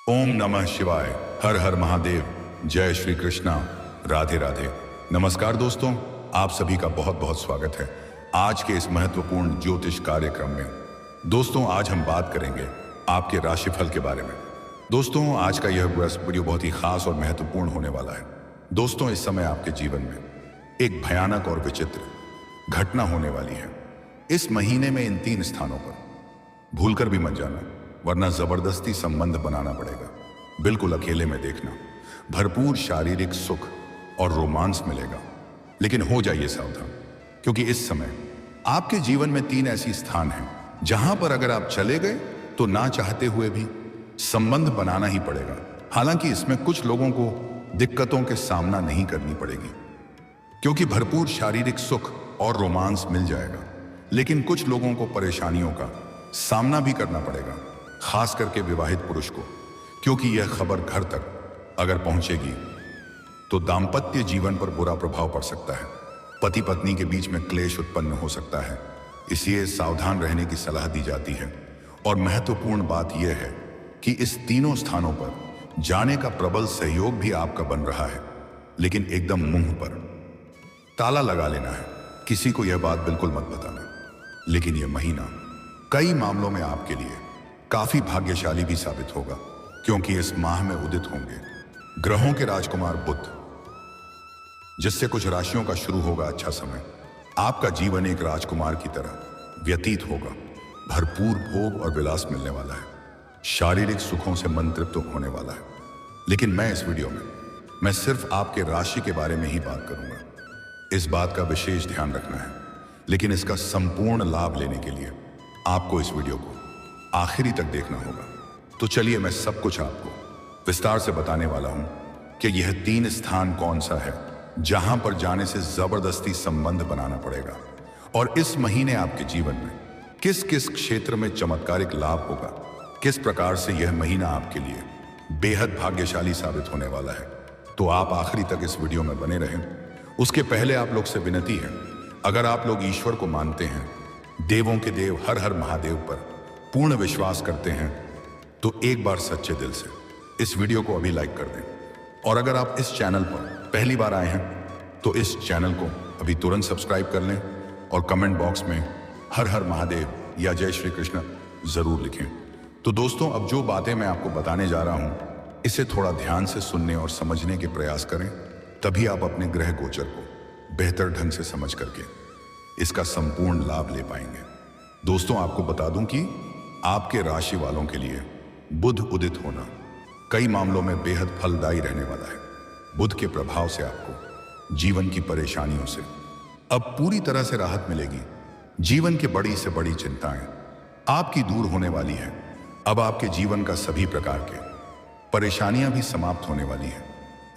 ओम नमः शिवाय। हर हर महादेव। जय श्री कृष्णा। राधे राधे। नमस्कार दोस्तों, आप सभी का बहुत बहुत स्वागत है आज के इस महत्वपूर्ण ज्योतिष कार्यक्रम में। दोस्तों, आज हम बात करेंगे आपके राशिफल के बारे में। दोस्तों, आज का यह वीडियो बहुत ही खास और महत्वपूर्ण होने वाला है। दोस्तों, इस समय आपके जीवन में एक भयानक और विचित्र घटना होने वाली है। इस महीने में इन 3 स्थानों पर भूलकर भी मत जाना, वरना जबरदस्ती संबंध बनाना पड़ेगा। बिल्कुल अकेले में देखना, भरपूर शारीरिक सुख और रोमांस मिलेगा। लेकिन हो जाइए सावधान, क्योंकि इस समय आपके जीवन में 3 ऐसी स्थान हैं जहां पर अगर आप चले गए तो ना चाहते हुए भी संबंध बनाना ही पड़ेगा। हालांकि इसमें कुछ लोगों को दिक्कतों के सामना नहीं करनी पड़ेगी, क्योंकि भरपूर शारीरिक सुख और रोमांस मिल जाएगा। लेकिन कुछ लोगों को परेशानियों का सामना भी करना पड़ेगा, खास करके विवाहित पुरुष को, क्योंकि यह खबर घर तक अगर पहुंचेगी तो दाम्पत्य जीवन पर बुरा प्रभाव पड़ सकता है। पति पत्नी के बीच में क्लेश उत्पन्न हो सकता है, इसलिए सावधान रहने की सलाह दी जाती है। और महत्वपूर्ण बात यह है कि इस तीनों स्थानों पर जाने का प्रबल सहयोग भी आपका बन रहा है, लेकिन एकदम मुंह पर ताला लगा लेना है। किसी को यह बात बिल्कुल मत बताना। लेकिन यह महीना कई मामलों में आपके लिए काफी भाग्यशाली भी साबित होगा, क्योंकि इस माह में उदित होंगे ग्रहों के राजकुमार बुध, जिससे कुछ राशियों का शुरू होगा अच्छा समय। आपका जीवन एक राजकुमार की तरह व्यतीत होगा। भरपूर भोग और विलास मिलने वाला है। शारीरिक सुखों से मन तृप्त होने वाला है। लेकिन मैं इस वीडियो में मैं सिर्फ आपके राशि के बारे में ही बात करूंगा। इस बात का विशेष ध्यान रखना है। लेकिन इसका संपूर्ण लाभ लेने के लिए आपको इस वीडियो को आखिरी तक देखना होगा। तो चलिए, मैं सब कुछ आपको विस्तार से बताने वाला हूं कि यह 3 स्थान कौन सा है जहां पर जाने से जबरदस्ती संबंध बनाना पड़ेगा, और इस महीने आपके जीवन में किस किस क्षेत्र में चमत्कारिक लाभ होगा, किस प्रकार से यह महीना आपके लिए बेहद भाग्यशाली साबित होने वाला है। तो आप आखिरी तक इस वीडियो में बने रहें। उसके पहले आप लोग से विनती है, अगर आप लोग ईश्वर को मानते हैं, देवों के देव हर हर महादेव पर पूर्ण विश्वास करते हैं, तो एक बार सच्चे दिल से इस वीडियो को अभी लाइक कर दें। और अगर आप इस चैनल पर पहली बार आए हैं तो इस चैनल को अभी तुरंत सब्सक्राइब कर लें और कमेंट बॉक्स में हर हर महादेव या जय श्री कृष्ण जरूर लिखें। तो दोस्तों, अब जो बातें मैं आपको बताने जा रहा हूं, इसे थोड़ा ध्यान से सुनने और समझने के प्रयास करें, तभी आप अपने ग्रह गोचर को बेहतर ढंग से समझ करके इसका संपूर्ण लाभ ले पाएंगे। दोस्तों, आपको बता दूं कि आपके राशि वालों के लिए बुध उदित होना कई मामलों में बेहद फलदायी रहने वाला है। बुध के प्रभाव से आपको जीवन की परेशानियों से अब पूरी तरह से राहत मिलेगी। जीवन की बड़ी से बड़ी चिंताएं आपकी दूर होने वाली है। अब आपके जीवन का सभी प्रकार के परेशानियां भी समाप्त होने वाली हैं।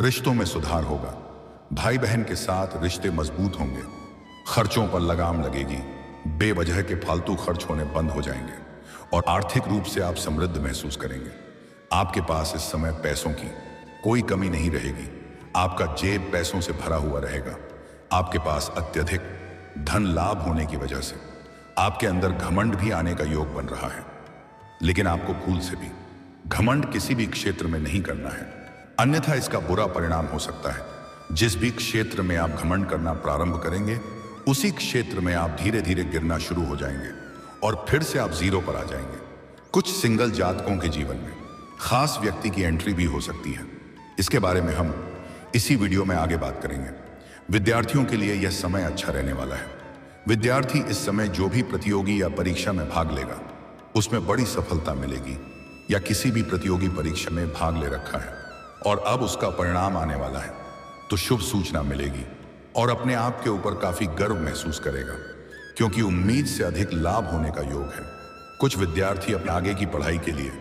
रिश्तों में सुधार होगा। भाई बहन के साथ रिश्ते मजबूत होंगे। खर्चों पर लगाम लगेगी। बेवजह के फालतू खर्च होने बंद हो जाएंगे और आर्थिक रूप से आप समृद्ध महसूस करेंगे। आपके पास इस समय पैसों की कोई कमी नहीं रहेगी। आपका जेब पैसों से भरा हुआ रहेगा। आपके पास अत्यधिक धन लाभ होने की वजह से आपके अंदर घमंड भी आने का योग बन रहा है। लेकिन आपको भूल से भी घमंड किसी भी क्षेत्र में नहीं करना है, अन्यथा इसका बुरा परिणाम हो सकता है। जिस भी क्षेत्र में आप घमंड करना प्रारंभ करेंगे, उसी क्षेत्र में आप धीरे धीरे गिरना शुरू हो जाएंगे और फिर से आप जीरो पर आ जाएंगे। कुछ सिंगल जातकों के जीवन में खास व्यक्ति की एंट्री भी हो सकती है। इसके बारे में हम इसी वीडियो में आगे बात करेंगे। विद्यार्थियों के लिए यह समय अच्छा रहने वाला है। विद्यार्थी इस समय जो भी प्रतियोगी या परीक्षा में भाग लेगा, उसमें बड़ी सफलता मिलेगी, या किसी भी प्रतियोगी परीक्षा में भाग ले रखा है और अब उसका परिणाम आने वाला है, तो शुभ सूचना मिलेगी और अपने आप के ऊपर काफी गर्व महसूस करेगा, क्योंकि उम्मीद से अधिक लाभ होने का योग है। कुछ विद्यार्थी अपने आगे की पढ़ाई के लिए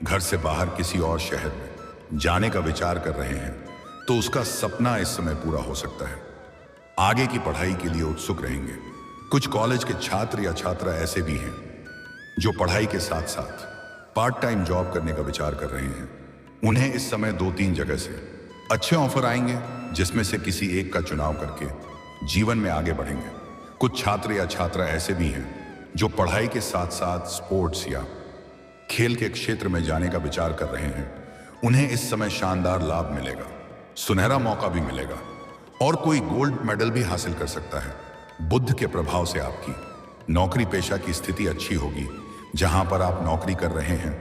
घर से बाहर किसी और शहर में जाने का विचार कर रहे हैं, तो उसका सपना इस समय पूरा हो सकता है। आगे की पढ़ाई के लिए उत्सुक रहेंगे। कुछ कॉलेज के छात्र या छात्रा ऐसे भी हैं जो पढ़ाई के साथ साथ पार्ट टाइम जॉब करने का विचार कर रहे हैं। उन्हें इस समय 2-3 जगह से अच्छे ऑफर आएंगे, जिसमें से किसी एक का चुनाव करके जीवन में आगे बढ़ेंगे। कुछ छात्र या छात्रा ऐसे भी हैं जो पढ़ाई के साथ साथ स्पोर्ट्स या खेल के क्षेत्र में जाने का विचार कर रहे हैं, उन्हें इस समय शानदार लाभ मिलेगा, सुनहरा मौका भी मिलेगा और कोई गोल्ड मेडल भी हासिल कर सकता है। बुध के प्रभाव से आपकी नौकरी पेशा की स्थिति अच्छी होगी। जहां पर आप नौकरी कर रहे हैं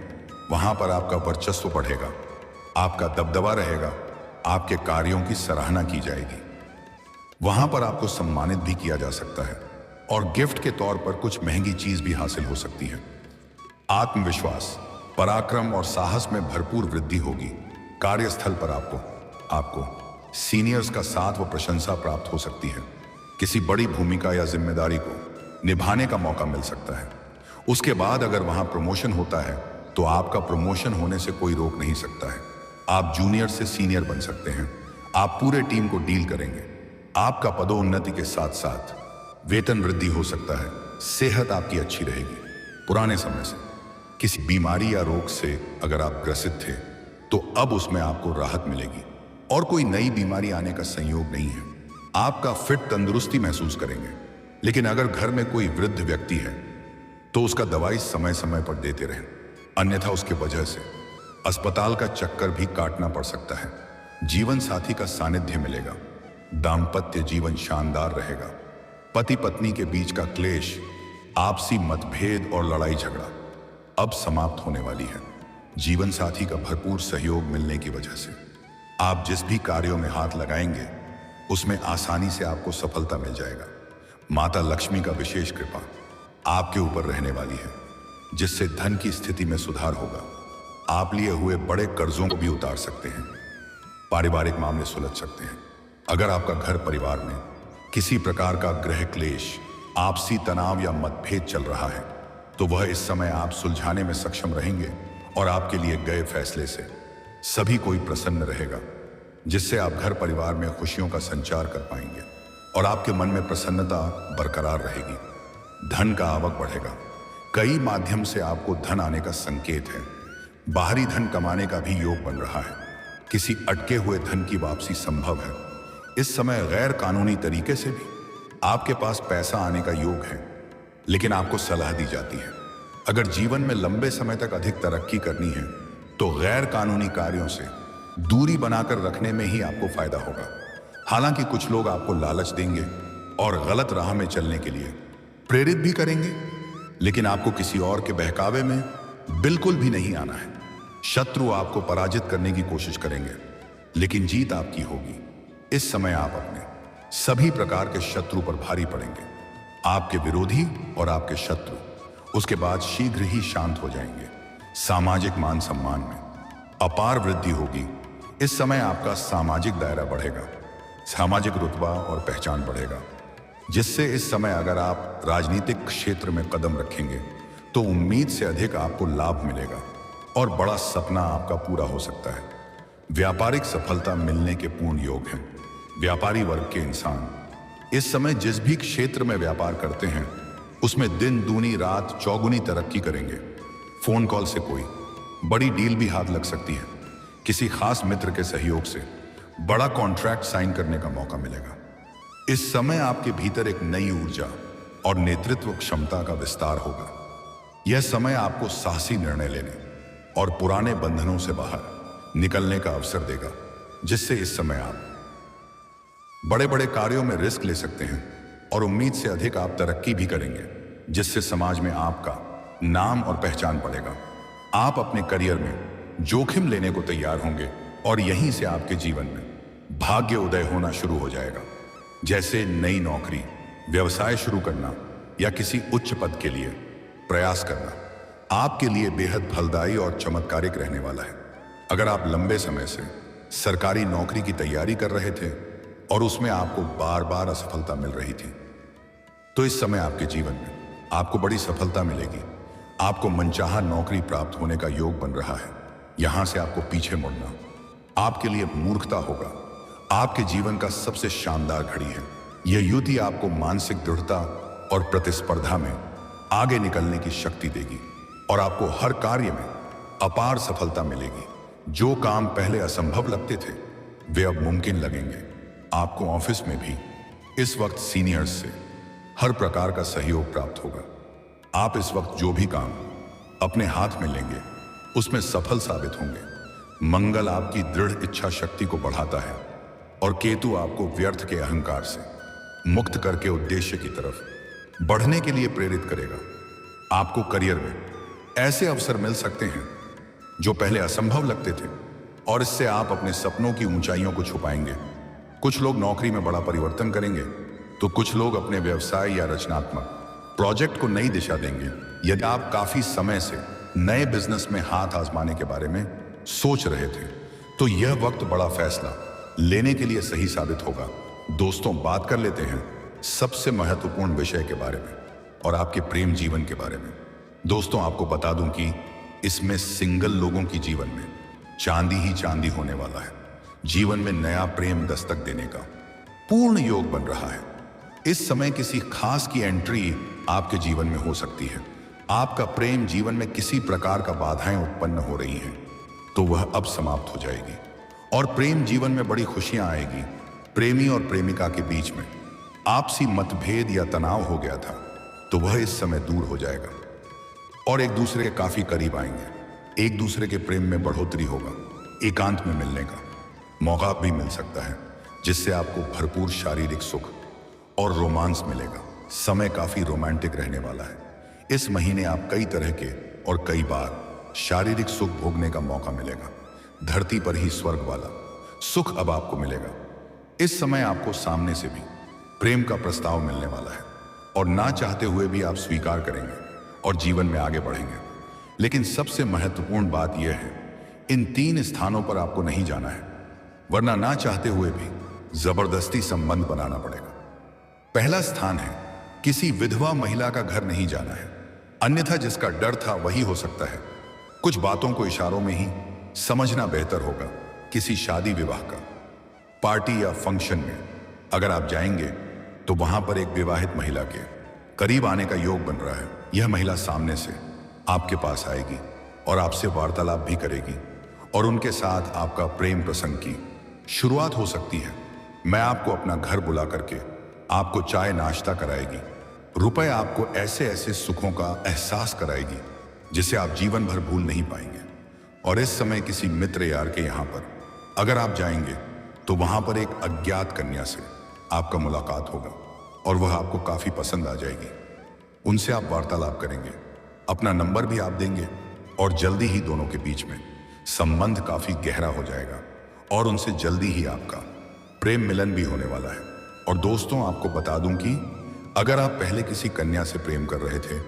वहां पर आपका वर्चस्व बढ़ेगा, आपका दबदबा रहेगा, आपके कार्यों की सराहना की जाएगी। वहां पर आपको सम्मानित भी किया जा सकता है और गिफ्ट के तौर पर कुछ महंगी चीज भी हासिल हो सकती है। आत्मविश्वास, पराक्रम और साहस में भरपूर वृद्धि होगी। कार्यस्थल पर आपको सीनियर्स का साथ व प्रशंसा प्राप्त हो सकती है। किसी बड़ी भूमिका या जिम्मेदारी को निभाने का मौका मिल सकता है। उसके बाद अगर वहां प्रमोशन होता है तो आपका प्रमोशन होने से कोई रोक नहीं सकता है। आप जूनियर से सीनियर बन सकते हैं। आप पूरे टीम को डील करेंगे। आपका पदोन्नति के साथ साथ वेतन वृद्धि हो सकता है। सेहत आपकी अच्छी रहेगी। पुराने समय से किसी बीमारी या रोग से अगर आप ग्रसित थे तो अब उसमें आपको राहत मिलेगी और कोई नई बीमारी आने का संयोग नहीं है। आपका फिट तंदुरुस्ती महसूस करेंगे। लेकिन अगर घर में कोई वृद्ध व्यक्ति है तो उसका दवाई समय समय पर देते रहें, अन्यथा उसके वजह से अस्पताल का चक्कर भी काटना पड़ सकता है। जीवन साथी का सानिध्य मिलेगा। दाम्पत्य जीवन शानदार रहेगा। पति पत्नी के बीच का क्लेश, आपसी मतभेद और लड़ाई झगड़ा अब समाप्त होने वाली है। जीवन साथी का भरपूर सहयोग मिलने की वजह से आप जिस भी कार्यों में हाथ लगाएंगे उसमें आसानी से आपको सफलता मिल जाएगा। माता लक्ष्मी का विशेष कृपा आपके ऊपर रहने वाली है, जिससे धन की स्थिति में सुधार होगा। आप लिए हुए बड़े कर्जों को भी उतार सकते हैं। पारिवारिक मामले सुलझ सकते हैं। अगर आपका घर परिवार में किसी प्रकार का गृह क्लेश, आपसी तनाव या मतभेद चल रहा है तो वह इस समय आप सुलझाने में सक्षम रहेंगे और आपके लिए गए फैसले से सभी कोई प्रसन्न रहेगा, जिससे आप घर परिवार में खुशियों का संचार कर पाएंगे और आपके मन में प्रसन्नता बरकरार रहेगी। धन का आवक बढ़ेगा। कई माध्यम से आपको धन आने का संकेत है। बाहरी धन कमाने का भी योग बन रहा है। किसी अटके हुए धन की वापसी संभव है। इस समय गैर कानूनी तरीके से भी आपके पास पैसा आने का योग है, लेकिन आपको सलाह दी जाती है अगर जीवन में लंबे समय तक अधिक तरक्की करनी है तो गैर कानूनी कार्यों से दूरी बनाकर रखने में ही आपको फायदा होगा। हालांकि कुछ लोग आपको लालच देंगे और गलत राह में चलने के लिए प्रेरित भी करेंगे, लेकिन आपको किसी और के बहकावे में बिल्कुल भी नहीं आना है। शत्रु आपको पराजित करने की कोशिश करेंगे, लेकिन जीत आपकी होगी। इस समय आप अपने सभी प्रकार के शत्रु पर भारी पड़ेंगे। आपके विरोधी और आपके शत्रु उसके बाद शीघ्र ही शांत हो जाएंगे। सामाजिक मान सम्मान में अपार वृद्धि होगी। इस समय आपका सामाजिक दायरा बढ़ेगा, सामाजिक रुतबा और पहचान बढ़ेगा, जिससे इस समय अगर आप राजनीतिक क्षेत्र में कदम रखेंगे तो उम्मीद से अधिक आपको लाभ मिलेगा और बड़ा सपना आपका पूरा हो सकता है। व्यापारिक सफलता मिलने के पूर्ण योग हैं। व्यापारी वर्ग के इंसान इस समय जिस भी क्षेत्र में व्यापार करते हैं उसमें दिन दूनी रात चौगुनी तरक्की करेंगे। फोन कॉल से कोई बड़ी डील भी हाथ लग सकती है। किसी खास मित्र के सहयोग से बड़ा कॉन्ट्रैक्ट साइन करने का मौका मिलेगा। इस समय आपके भीतर एक नई ऊर्जा और नेतृत्व क्षमता का विस्तार होगा। यह समय आपको साहसी निर्णय लेने और पुराने बंधनों से बाहर निकलने का अवसर देगा, जिससे इस समय आप बड़े बड़े कार्यों में रिस्क ले सकते हैं और उम्मीद से अधिक आप तरक्की भी करेंगे, जिससे समाज में आपका नाम और पहचान बढ़ेगा। आप अपने करियर में जोखिम लेने को तैयार होंगे और यहीं से आपके जीवन में भाग्य उदय होना शुरू हो जाएगा, जैसे नई नौकरी, व्यवसाय शुरू करना या किसी उच्च पद के लिए प्रयास करना आपके लिए बेहद फलदायी और चमत्कारिक रहने वाला है। अगर आप लंबे समय से सरकारी नौकरी की तैयारी कर रहे थे और उसमें आपको बार बार असफलता मिल रही थी, तो इस समय आपके जीवन में आपको बड़ी सफलता मिलेगी। आपको मनचाहा नौकरी प्राप्त होने का योग बन रहा है। यहां से आपको पीछे मुड़ना आपके लिए मूर्खता होगा। आपके जीवन का सबसे शानदार घड़ी है। यह युद्ध ही आपको मानसिक दृढ़ता और प्रतिस्पर्धा में आगे निकलने की शक्ति देगी और आपको हर कार्य में अपार सफलता मिलेगी। जो काम पहले असंभव लगते थे वे अब मुमकिन लगेंगे। आपको ऑफिस में भी इस वक्त सीनियर्स से हर प्रकार का सहयोग प्राप्त होगा। आप इस वक्त जो भी काम अपने हाथ में लेंगे उसमें सफल साबित होंगे। मंगल आपकी दृढ़ इच्छा शक्ति को बढ़ाता है और केतु आपको व्यर्थ के अहंकार से मुक्त करके उद्देश्य की तरफ बढ़ने के लिए प्रेरित करेगा। आपको करियर में ऐसे अवसर मिल सकते हैं जो पहले असंभव लगते थे और इससे आप अपने सपनों की ऊंचाइयों को छुपाएंगे। कुछ लोग नौकरी में बड़ा परिवर्तन करेंगे तो कुछ लोग अपने व्यवसाय या रचनात्मक प्रोजेक्ट को नई दिशा देंगे। यदि आप काफी समय से नए बिजनेस में हाथ आजमाने के बारे में सोच रहे थे तो यह वक्त बड़ा फैसला लेने के लिए सही साबित होगा। दोस्तों, बात कर लेते हैं सबसे महत्वपूर्ण विषय के बारे में और आपके प्रेम जीवन के बारे में। दोस्तों, आपको बता दूं कि इसमें सिंगल लोगों की जीवन में चांदी ही चांदी होने वाला है। जीवन में नया प्रेम दस्तक देने का पूर्ण योग बन रहा है। इस समय किसी खास की एंट्री आपके जीवन में हो सकती है। आपका प्रेम जीवन में किसी प्रकार का बाधाएं उत्पन्न हो रही हैं तो वह अब समाप्त हो जाएगी और प्रेम जीवन में बड़ी खुशियां आएगी। प्रेमी और प्रेमिका के बीच में आपसी मतभेद या तनाव हो गया था तो वह इस समय दूर हो जाएगा और एक दूसरे के काफी करीब आएंगे। एक दूसरे के प्रेम में बढ़ोतरी होगा। एकांत में मिलने का मौका भी मिल सकता है जिससे आपको भरपूर शारीरिक सुख और रोमांस मिलेगा। समय काफी रोमांटिक रहने वाला है। इस महीने आप कई तरह के और कई बार शारीरिक सुख भोगने का मौका मिलेगा। धरती पर ही स्वर्ग वाला सुख अब आपको मिलेगा। इस समय आपको सामने से भी प्रेम का प्रस्ताव मिलने वाला है और ना चाहते हुए भी आप स्वीकार करेंगे और जीवन में आगे बढ़ेंगे। लेकिन सबसे महत्वपूर्ण बात यह है, इन 3 स्थानों पर आपको नहीं जाना है, वरना ना चाहते हुए भी जबरदस्ती संबंध बनाना पड़ेगा। पहला स्थान है किसी विधवा महिला का घर नहीं जाना है, अन्यथा जिसका डर था वही हो सकता है। कुछ बातों को इशारों में ही समझना बेहतर होगा। किसी शादी विवाह का पार्टी या फंक्शन में अगर आप जाएंगे तो वहां पर एक विवाहित महिला के करीब आने का योग बन रहा है। यह महिला सामने से आपके पास आएगी और आपसे वार्तालाप भी करेगी और उनके साथ आपका प्रेम प्रसंग की शुरुआत हो सकती है। मैं आपको अपना घर बुला करके आपको चाय नाश्ता कराएगी। रुपए आपको ऐसे ऐसे सुखों का एहसास कराएगी जिसे आप जीवन भर भूल नहीं पाएंगे। और इस समय किसी मित्र यार के यहाँ पर अगर आप जाएंगे तो वहां पर एक अज्ञात कन्या से आपका मुलाकात होगा और वह आपको काफी पसंद आ जाएगी। उनसे आप वार्तालाप करेंगे, अपना नंबर भी आप देंगे और जल्दी ही दोनों के बीच में संबंध काफी गहरा हो जाएगा और उनसे जल्दी ही आपका प्रेम मिलन भी होने वाला है। और दोस्तों, आपको बता दूं कि अगर आप पहले किसी कन्या से प्रेम कर रहे थे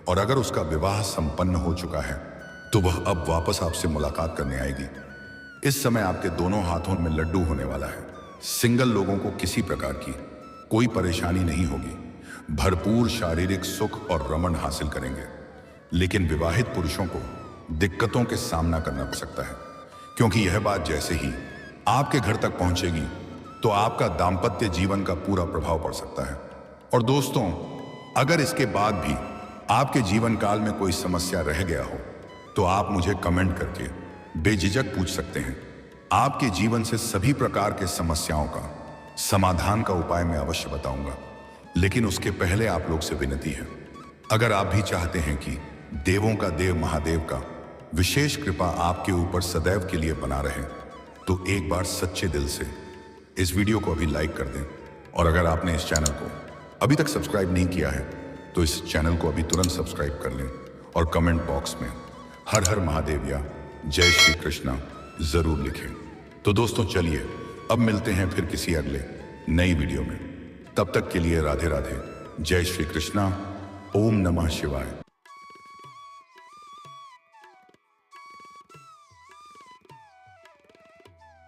और अगर उसका विवाह संपन्न हो चुका है तो वह अब वापस आपसे मुलाकात करने आएगी। इस समय आपके दोनों हाथों में लड्डू होने वाला है। सिंगल लोगों को किसी प्रकार की कोई परेशानी नहीं होगी। भरपूर शारीरिक सुख और रमण हासिल करेंगे। लेकिन विवाहित पुरुषों को दिक्कतों के सामना करना पड़ सकता है, क्योंकि यह बात जैसे ही आपके घर तक पहुंचेगी तो आपका दाम्पत्य जीवन का पूरा प्रभाव पड़ सकता है। और दोस्तों, अगर इसके बाद भी आपके जीवन काल में कोई समस्या रह गया हो तो आप मुझे कमेंट करके बेझिझक पूछ सकते हैं। आपके जीवन से सभी प्रकार के समस्याओं का समाधान का उपाय मैं अवश्य बताऊंगा। लेकिन उसके पहले आप लोग से विनती है, अगर आप भी चाहते हैं कि देवों का देव महादेव का विशेष कृपा आपके ऊपर सदैव के लिए बना रहे तो एक बार सच्चे दिल से इस वीडियो को अभी लाइक कर दें। और अगर आपने इस चैनल को अभी तक सब्सक्राइब नहीं किया है तो इस चैनल को अभी तुरंत सब्सक्राइब कर लें और कमेंट बॉक्स में हर हर महादेव या जय श्री कृष्णा जरूर लिखें। तो दोस्तों, चलिए अब मिलते हैं फिर किसी अगले नई वीडियो में। तब तक के लिए राधे राधे, जय श्री कृष्णा, ओम नमः शिवाय।